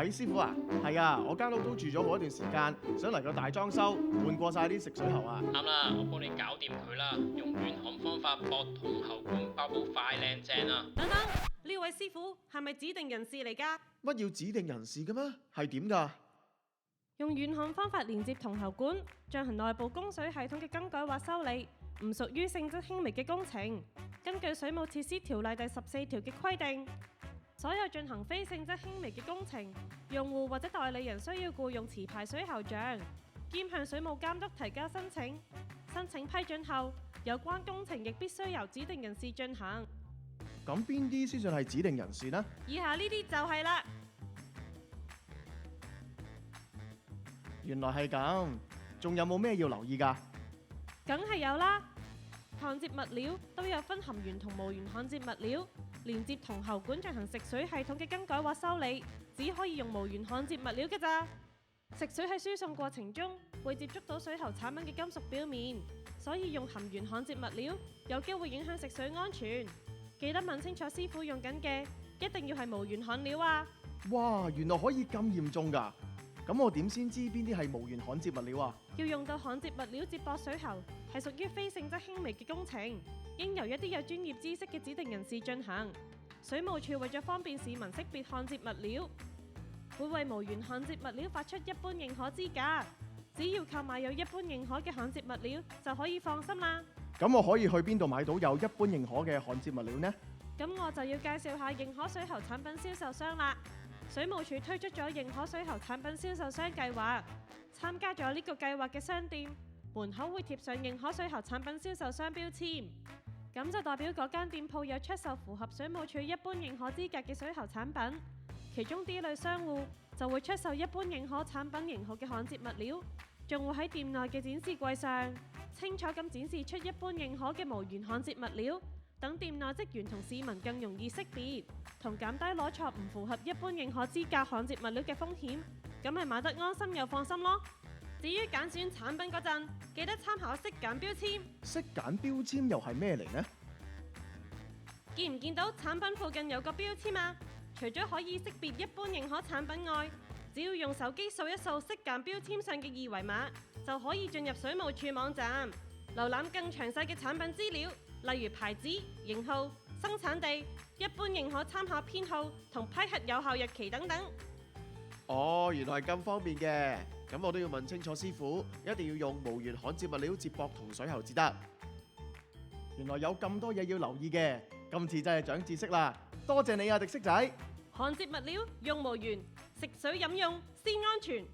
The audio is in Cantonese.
喂，師傅啊，係啊，我間屋都住咗好一段時間，想嚟個大裝修，換過晒啲食水喉啊。啱啦，我幫你搞掂佢啦，用遠焊方法駁同喉管包保快靚正啊！等等，呢位師傅係咪指定人士嚟㗎？乜要指定人士嘅咩？係點㗎？用遠焊方法連接銅喉管，進行內部供水系統嘅更改或修理，唔屬於性質輕微嘅工程。根據水務設施條例第14條嘅規定，所有進行非性質輕微嘅工程，用戶或者代理人需要僱用持牌水喉匠，兼向水務監督提交申請。申請批准後，有關工程亦必須由指定人士進行。咁邊啲先算係指定人士呢？以下呢啲就係啦。原來係咁，仲有冇咩要留意㗎？梗係有啦，焊接物料都有分含鉛同無鉛焊接物料，連接銅喉管進行食水系統嘅更改或修理，只可以用無鉛焊接物料嘅咋。食水喺輸送過程中會接觸到水喉產品嘅金屬表面，所以用含鉛焊接物料有機會影響食水安全。記得問清楚師傅用緊嘅一定要係無鉛焊料啊！哇，原來可以咁嚴重㗎！咁我點先知邊啲係無鉛焊接物料啊？要用到焊接物料接駁水喉係屬於非性質輕微嘅工程，應由一啲有專業知識嘅指定人士進行。水務署為咗方便市民識別焊接物料，會為無鉛焊接物料發出一般認可資格。只要購買有一般認可嘅焊接物料就可以放心啦。咁我可以去邊度買到有一般認可嘅焊接物料呢？咁我就要介紹下認可水喉產品銷售商啦。水務署推出咗認可水喉產品銷售商計劃，參加咗呢個計劃嘅商店門口會貼上認可水喉產品銷售商標籤，咁就代表嗰間店鋪有出售符合水務署一般認可資格嘅水喉產品。其中 D 類商戶就會出售一般認可產品型號嘅焊接物料，仲會喺店內嘅展示櫃上清楚咁展示出一般認可嘅無鉛焊接物料，等店內職員同市民更容易識別，同減低攞錯唔符合一般認可資格焊接物料嘅風險，咁咪買得安心又放心咯。至於揀選產品嗰陣，記得參考色揀標籤。色揀標籤又係咩嚟呢？見唔見到產品附近有個標籤啊？除咗可以識別一般認可產品外，只要用手機掃一掃色揀標籤上嘅二維碼，就可以進入水務署網站，瀏覽更詳細嘅產品資料，例如牌子、型號、生產地、一般認可參考編號同批核有效日期等等。哦，原來係咁方便嘅，咁我都要問清楚師傅，一定要用無鉛焊接物料接駁同水喉至得。原來有咁多嘢要留意嘅，今次真係長知識啦！多謝你啊，迪色仔。焊接物料用無鉛，食水飲用先安全。